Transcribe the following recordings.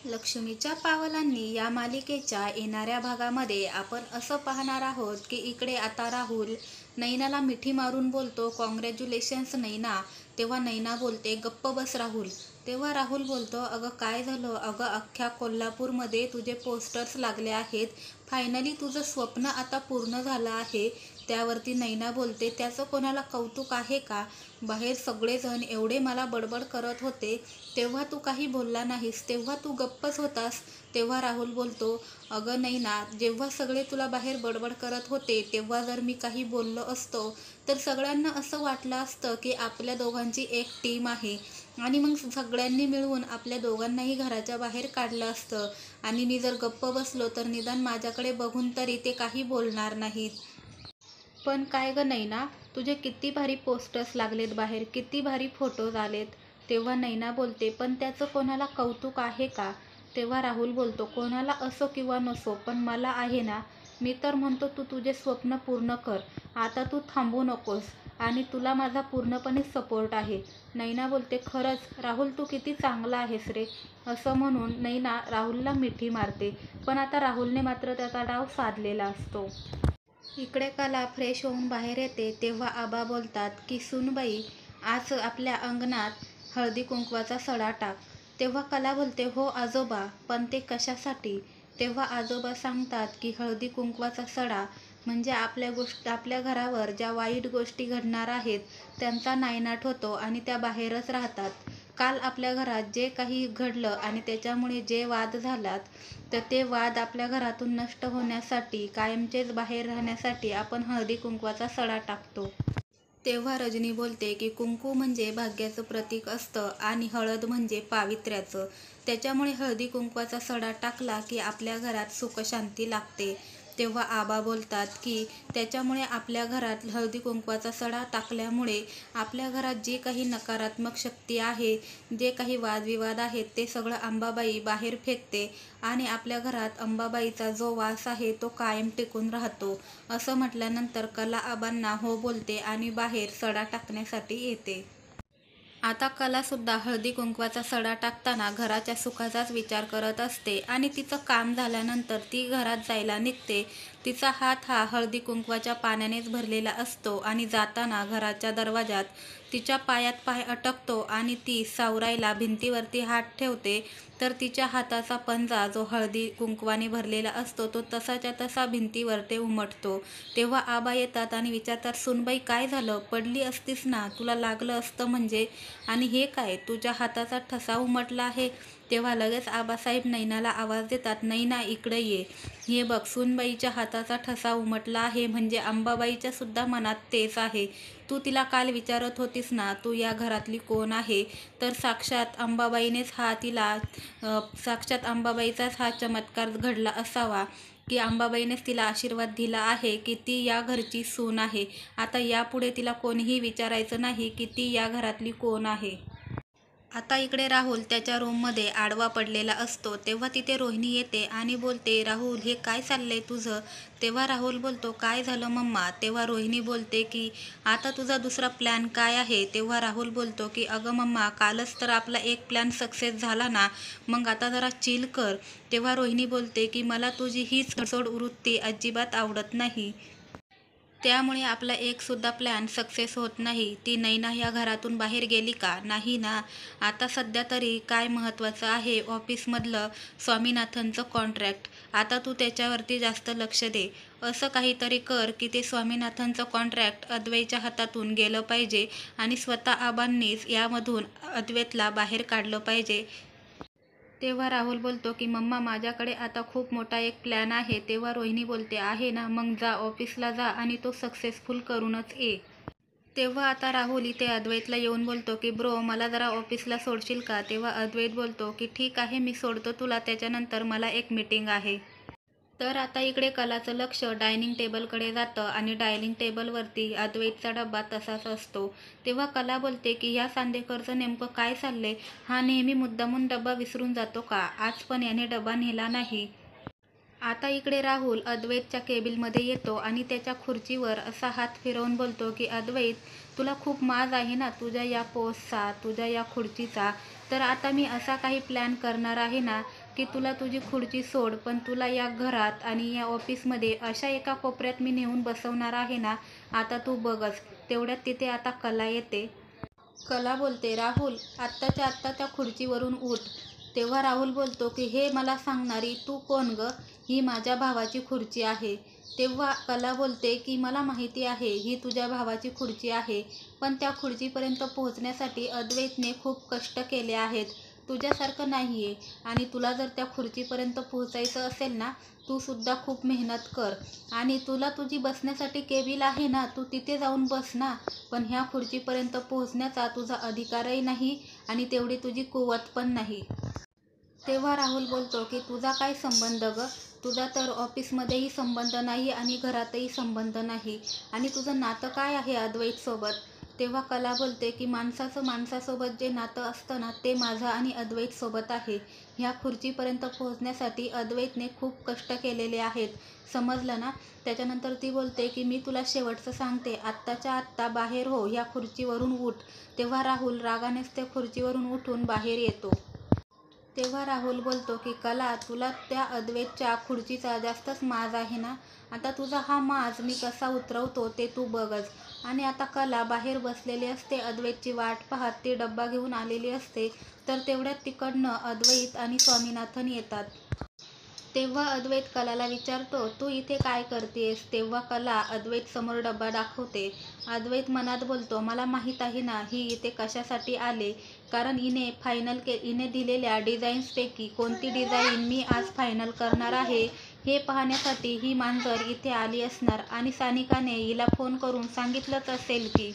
लक्ष्मीच्या पावलांनी या मालिकेच्या येणाऱ्या भागामध्ये आपण असं पाहणार आहोत की इकडे आता राहुल नैनाला मिठी मारून बोलतो, कॉंग्रॅच्युलेशन्स नैना. तेव्हा नैना बोलते, गप्प बस राहुल. तेव्हा राहुल बोलतो, अगं काय झालं? अगं अख्ख्या कोल्हापूरमध्ये तुझे पोस्टर्स लागले आहेत. फायनली तुझं स्वप्न आता पूर्ण झालं आहे. त्यावरती नैना बोलते, त्याचं कोणाला कौतुक आहे का? बाहेर सगळेजण एवढे मला बडबड करत होते, तेव्हा तू काही बोलला नाहीस, तेव्हा तू गप्पच होतास. तेव्हा राहुल बोलतो, अगं नैना, जेव्हा सगळे तुला बाहेर बडबड करत होते तेव्हा जर मी काही बोललो असतो तर सगळ्यांना असं वाटलं असतं की आपल्या दोघांची एक टीम आहे आणि मग सगळ्यांनी मिळून आपल्या दोघांनाही घराच्या बाहेर काढलं असतं. आणि मी जर गप्प बसलो तर निदान माझ्याकडे बघून तरी ते काही बोलणार नाहीत. पण काय ग नैना, तुझे किती भारी पोस्टर्स लागलेत बाहेर, किती भारी फोटोज आलेत. तेव्हा नैना बोलते, पण त्याचं कोणाला कौतुक आहे का? तेव्हा राहुल बोलतो, कोणाला असो किंवा नसो, पण मला आहे ना. मी तर म्हणतो तू तुझे स्वप्न पूर्ण कर. आता तू थांबू नकोस आणि तुला माझा पूर्णपणे सपोर्ट आहे. नैना बोलते, खरंच राहुल तू किती चांगला आहेस रे. असं म्हणून नैना राहुलला मिठी मारते. पण आता राहुलने मात्र त्याचा डाव साधलेला असतो. इकडे कला फ्रेश होऊन बाहेर येते तेव्हा आबा बोलतात की सूनबाई, आज आपल्या अंगणात हळदी कुंकवाचा सडा टाक. तेव्हा कला बोलते, हो आजोबा, पण ते कशासाठी? तेव्हा आजोबा सांगतात की हळदी कुंकवाचा सडा म्हणजे आपल्या घरावर ज्या वाईट गोष्टी घडणार आहेत त्यांचा नायनाट होतो आणि त्या बाहेरच राहतात. काल आपल्या घरात जे काही घडलं आणि त्याच्यामुळे जे वाद झालात तर ते वाद आपल्या घरातून नष्ट होण्यासाठी, कायमचेच बाहेर राहण्यासाठी आपण हळदी कुंकवाचा सडा टाकतो. तेव्हा रजनी बोलते की कुंकू म्हणजे भाग्याचं प्रतीक असतं आणि हळद म्हणजे पावित्र्याचं. त्याच्यामुळे हळदी कुंकवाचा सडा टाकला की आपल्या घरात सुखशांती लागते. तेव्हा आबा बोलतात की त्याच्यामुळे आपल्या घरात हळदी कुंकवाचा सडा टाकल्यामुळे आपल्या घरात जी काही नकारात्मक शक्ती आहे, जे काही वादविवाद आहेत ते सगळं अंबाबाई बाहेर फेकते आणि आपल्या घरात अंबाबाईचा जो वास आहे तो कायम टिकून राहतो. असं म्हटल्यानंतर कला आबांना हो बोलते आणि बाहेर सडा टाकण्यासाठी येते. आता कलासुद्धा हळदी कुंकवाचा सडा टाकताना घराच्या सुखाचाच विचार करत असते आणि तिचं काम झाल्यानंतर ती घरात जायला निघते. तिचा हात हा हळदी कुंकवाच्या पाण्यानेच भरलेला असतो आणि जाताना घराच्या दरवाजात तिच्या पायात पाय अटकतो आणि ती सावरायला भिंतीवरती हात ठेवते तर तिच्या हाताचा पंजा जो हळदी कुंकवाने भरलेला असतो तो तसाच्या तसा भिंतीवर ते उमटतो. तेव्हा आबा येतात आणि विचारतात, सूनबाई काय झालं? पडली असतीस ना, तुला लागलं असतं म्हणजे. आणि हे काय, तुझ्या हाताचा ठसा उमटला आहे? तेव्हा लगेच आबासाहेब नैनाला आवाज देतात, नैना इकडे ये. हे बघ, सूनबाईच्या हाताचा ठसा उमटला आहे म्हणजे अंबाबाईच्या सुद्धा मनात तेच आहे. तू तिला काल विचारत होतीस ना, तू या घरातली कोण आहे? तर साक्षात अंबाबाईचाच हा चमत्कार घडला असावा की अंबाबाईनेच तिला आशीर्वाद दिला आहे की ती या घरची सून आहे. आता यापुढे तिला कोणीही विचारायचं नाही की ती या घरातली कोण आहे. आता इकडे राहुल त्याच्या रूममध्ये आडवा पडलेला असतो तेव्हा तिथे रोहिणी येते आणि बोलते, राहुल हे काय चाललंय तुझं? तेव्हा राहुल बोलतो, काय झालं मम्मा? तेव्हा रोहिणी बोलते की आता तुझा दुसरा प्लॅन काय आहे? तेव्हा राहुल बोलतो की अगं मम्मा, कालच तर आपला एक प्लॅन सक्सेस झाला ना, मग आता जरा चिल कर. तेव्हा रोहिणी बोलते की मला तुझी ही सडसोड वृत्ती अजिबात आवडत नाही. त्यामुळे आपला एक सुद्धा प्लॅन सक्सेस होत नाही. ती नैना या घरातून बाहेर गेली का? नाही ना. आता सध्या तरी काय महत्त्वाचं आहे, ऑफिसमधलं स्वामीनाथनचं कॉन्ट्रॅक्ट. आता तू त्याच्यावरती जास्त लक्ष दे. असं काहीतरी कर की ते स्वामीनाथनचं कॉन्ट्रॅक्ट अद्वैच्या हातातून गेलं पाहिजे आणि स्वतः आबांनीच यामधून अद्वैतला बाहेर काढलं पाहिजे. तेव्हा राहुल बोलतो की मम्मा, माझ्याकडे आता खूप मोठा एक प्लॅन आहे. तेव्हा रोहिणी बोलते, आहे ना, मग जा, ऑफिसला जा आणि तो सक्सेसफुल करूनच ये. तेव्हा आता राहुल इथे अद्वैतला येऊन बोलतो की ब्रो, मला जरा ऑफिसला सोडशील का? तेव्हा अद्वैत बोलतो की ठीक आहे, मी सोडतो तुला, त्याच्यानंतर मला एक मीटिंग आहे. तर आता इकडे कलाचं लक्ष डायनिंग टेबलकडे जातं आणि डायनिंग टेबलवरती अद्वैतचा डब्बा तसाच असतो. तेव्हा कला बोलते की ह्या सांदेकरचं नेमकं काय चाललंय? हा नेहमी मुद्दामून डब्बा विसरून जातो का? आज पण याने डब्बा नेला नाही. आता इकडे राहुल अद्वैतच्या केबिनमध्ये येतो आणि त्याच्या खुर्चीवर असा हात फिरवून बोलतो की अद्वैत, तुला खूप माज आहे ना तुझ्या या पोस्टचा, तुझ्या या खुर्चीचा. तर आता मी असा काही प्लॅन करणार आहे ना की तुला तुझी खुर्ची सोड, पण तुला या घरात आणि या ऑफिसमध्ये अशा एका कोपऱ्यात मी नेऊन बसवणार आहे ना. आता तू बघच. तेवढ्यात तिथे आता कला येते. कला बोलते, राहुल आत्ताच्या आत्ता त्या खुर्चीवरून उठ. तेव्हा राहुल बोलतो की हे मला सांगणारी तू कोण ग? ही माझ्या भावाची खुर्ची आहे. तेव्हा कला बोलते की मला माहिती आहे ही तुझ्या भावाची खुर्ची आहे, पण त्या खुर्चीपर्यंत पोहोचण्यासाठी अद्वैतने खूप कष्ट केले आहेत. तुझ्यासारखं नाही आहे. आणि तुला जर त्या खुर्चीपर्यंत पोहोचायचं असेल ना, तू सुद्धा खूप मेहनत कर. आणि तुला तुझी बसण्यासाठी केबिन आहे ना, तू तिथे जाऊन बस ना. पण ह्या खुर्चीपर्यंत पोहोचण्याचा तुझा अधिकारही नाही आणि तेवढी तुझी कुवत पण नाही. तेव्हा राहुल बोलतो की तुझा काय संबंध ग? तुझा तर ऑफिसमध्येही संबंध नाही आणि घरातही संबंध नाही. आणि तुझं नातं काय आहे अद्वैतसोबत? तेव्हा कला बोलते की माणसाचं माणसासोबत जे नातं असतं ना, ते माझं आणि अद्वैतसोबत आहे. ह्या खुर्चीपर्यंत पोहोचण्यासाठी अद्वैतने खूप कष्ट केलेले आहेत. समजलं ना? त्याच्यानंतर ती बोलते की मी तुला शेवटचं सांगते, आत्ताच्या आत्ता बाहेर हो, ह्या खुर्चीवरून उठ. तेव्हा राहुल रागानेच त्या खुर्चीवरून उठून बाहेर येतो. तेव्हा राहुल बोलतो की कला, तुला त्या अद्वैतच्या खुर्चीचा जास्तच माज आहे ना. आता तुझा हा माज मी कसा उतरवतो ते तू बघच. आणि आता कला बाहेर बसलेली असते अद्वैतची वाट पाहत. ती डब्बा घेऊन आलेली असते. तर तेवढ्यात तिकडनं अद्वैत आणि स्वामीनाथन येतात. तेव्हा अद्वैत कलाला विचारतो, तू इथे काय करतेस? तेव्हा कला अद्वैत समोर डब्बा दाखवते. अद्वैत मनात बोलतो, मला माहीत आहे ना ही इथे कशासाठी आले. कारण हिने दिलेल्या डिझाईन्सपैकी कोणती डिझाईन मी आज फायनल करणार आहे हे पाहण्यासाठी ही मांजर इथे आली असणार. आणि सानिकाने हिला फोन करून सांगितलंच असेल की.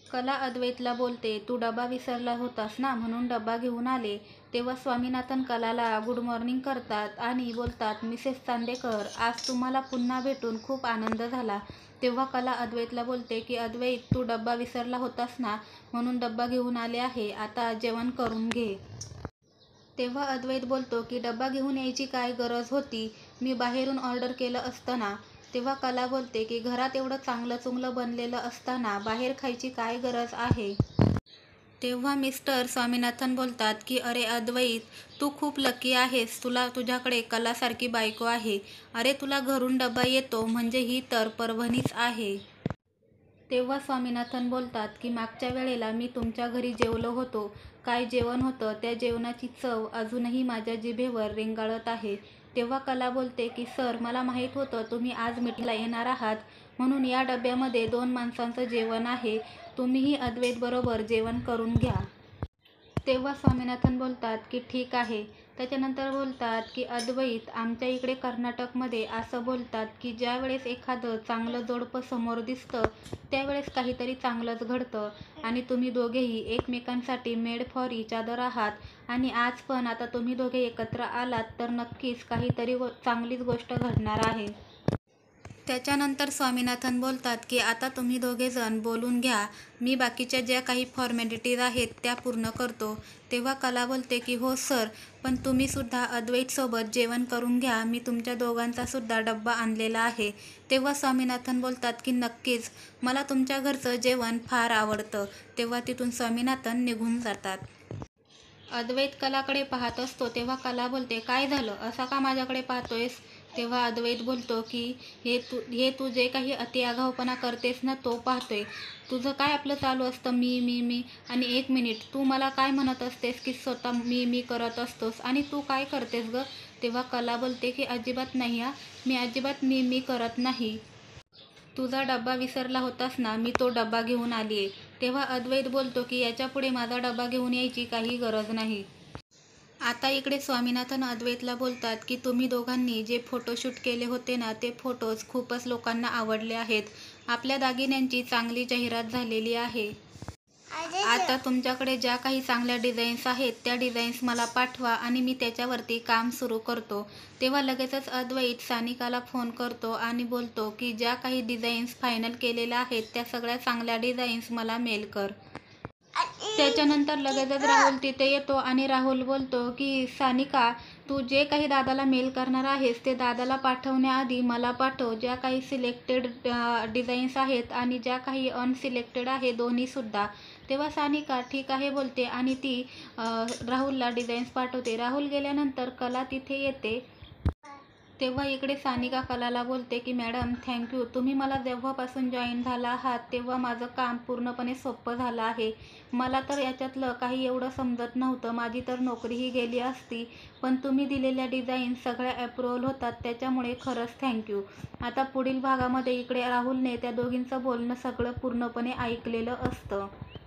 कला अद्वैतला बोलते, तू डबा विसरला होतास ना, म्हणून डबा घेऊन आले. तेव्हा स्वामीनाथन कलाला गुड मॉर्निंग करतात आणि बोलतात, मिसेस चांदेकर, आज तुम्हाला पुन्हा भेटून खूप आनंद झाला. तेव्हा कला अद्वैतला बोलते की अद्वैत, तू डब्बा विसरला होतास ना, म्हणून डब्बा घेऊन आले आहे. आता जेवण करून घे. तेव्हा अद्वैत बोलतो की डब्बा घेऊन यायची काय गरज होती? मी बाहेरून ऑर्डर केलं असतं ना. तेव्हा कला बोलते की घरात एवढं चांगलं चुंगलं बनलेलं असताना बाहेर खायची काय गरज आहे? तेव्हा मिस्टर स्वामीनाथन बोलतात की अरे अद्वैत, तू खूप लकी आहेस. तुझ्याकडे कलासारखी बायको आहे. अरे तुला घरून डबा येतो म्हणजे ही तर परभणीच आहे. तेव्हा स्वामीनाथन बोलतात की मागच्या वेळेला मी तुमच्या घरी जेवलो होतो. काय जेवण होतं. त्या जेवणाची चव अजूनही माझ्या जिभेवर रेंगाळत आहे. तेव्हा कला बोलते की सर, मला माहीत होतं तुम्ही आज मीटिंगला येणार आहात, म्हणून या डब्यामध्ये 2 माणसांचं जेवण आहे. तुम्हीही अद्वैतबरोबर जेवण करून घ्या. तेव्हा स्वामीनाथन बोलतात की ठीक आहे. त्याच्यानंतर बोलतात की अद्वैत, आमच्या इकडे कर्नाटकमध्ये असं बोलतात की ज्या वेळेस एखादं चांगलं जोडपं समोर दिसतं त्यावेळेस काहीतरी चांगलंच घडतं. आणि तुम्ही दोघेही एकमेकांसाठी मेड फॉर इच अदर आहात. आणि आज पण आता तुम्ही दोघे एकत्र आलात तर नक्कीच काहीतरी चांगलीच गोष्ट घडणार आहे. त्याच्यानंतर स्वामीनाथन बोलतात की आता तुम्ही दोघेजण बोलून घ्या. मी बाकीच्या ज्या काही फॉर्मॅलिटीज आहेत त्या पूर्ण करतो. तेव्हा कला बोलते की हो सर, पण तुम्ही सुद्धा अद्वैतसोबत जेवण करून घ्या. मी तुमच्या दोघांचा सुद्धा डब्बा आणलेला आहे. तेव्हा स्वामीनाथन बोलतात की नक्कीच, मला तुमच्या घरचं जेवण फार आवडतं. तेव्हा तिथून स्वामीनाथन निघून जातात. अद्वैत कलाकडे पाहत असतो. तेव्हा कला बोलते, काय झालं? असा का माझ्याकडे पाहतोयस? तेव्हा अद्वैत बोलतो की हे तू जे काही अति आगाऊपणा करतेस ना, तो पाहतोय. तुझं काय आपलं चालू असतं मी. आणि 1 मिनिट, तू मला काय म्हणत असतेस की स्वतः मी करत असतोस आणि तू काय करतेस ग? तेव्हा कला बोलते की अजिबात नाही हा, मी अजिबात मी करत नाही. तुझा डब्बा विसरला होतास ना, मी तो डब्बा घेऊन आलीये. तेव्हा अद्वैत बोलतो की याच्यापुढे माझा डब्बा घेऊन यायची काही गरज नाही. आता इकडे स्वामीनाथन अद्वैतला बोलतात की तुम्ही दोघांनी जे फोटोशूट केले होते ना, ते फोटोज खूपच लोकांना आवडले आहेत. आपल्या दागिन्यांची चांगली जाहिरात झालेली आहे. आता तुमच्याकडे ज्या काही चांगल्या डिझाईन्स आहेत त्या डिझाईन्स मला पाठवा आणि मी त्याच्यावरती काम सुरू करतो. तेव्हा लगेचच अद्वैत सानिकाला फोन करतो आणि बोलतो की ज्या काही डिझाईन्स फायनल केलेल्या आहेत त्या सगळ्या चांगल्या डिझाईन्स मला मेल कर. त्याच्यानंतर लगेचच राहुल तिथे येतो आणि राहुल बोलतो की सानिका, तू जे काही दादाला मेल करणार आहेस ते दादाला पाठवण्याआधी मला पाठव. ज्या काही सिलेक्टेड डिझाईन्स आहेत आणि ज्या काही अनसिलेक्टेड आहे दोन्हीसुद्धा. तेव्हा सानिका ठीक आहे बोलते आणि ती राहुलला डिझाईन्स पाठवते. राहुल गेल्यानंतर कला तिथे येते. तेव्हा इकडे सानिका कलाला बोलते की मॅडम थँक्यू, तुम्ही मला जेव्हापासून जॉईन झाला आहात तेव्हा माझं काम पूर्णपणे सोपं झालं आहे. मला तर याच्यातलं काही एवढं समजत नव्हतं, माझी तर नोकरीही गेली असती, पण तुम्ही दिलेल्या डिझाईन सगळ्या अप्रुव्हल होतात, त्याच्यामुळे खरंच थँक्यू. आता पुढील भागामध्ये इकडे राहुलने त्या दोघींचं बोलणं सगळं पूर्णपणे ऐकलेलं असतं.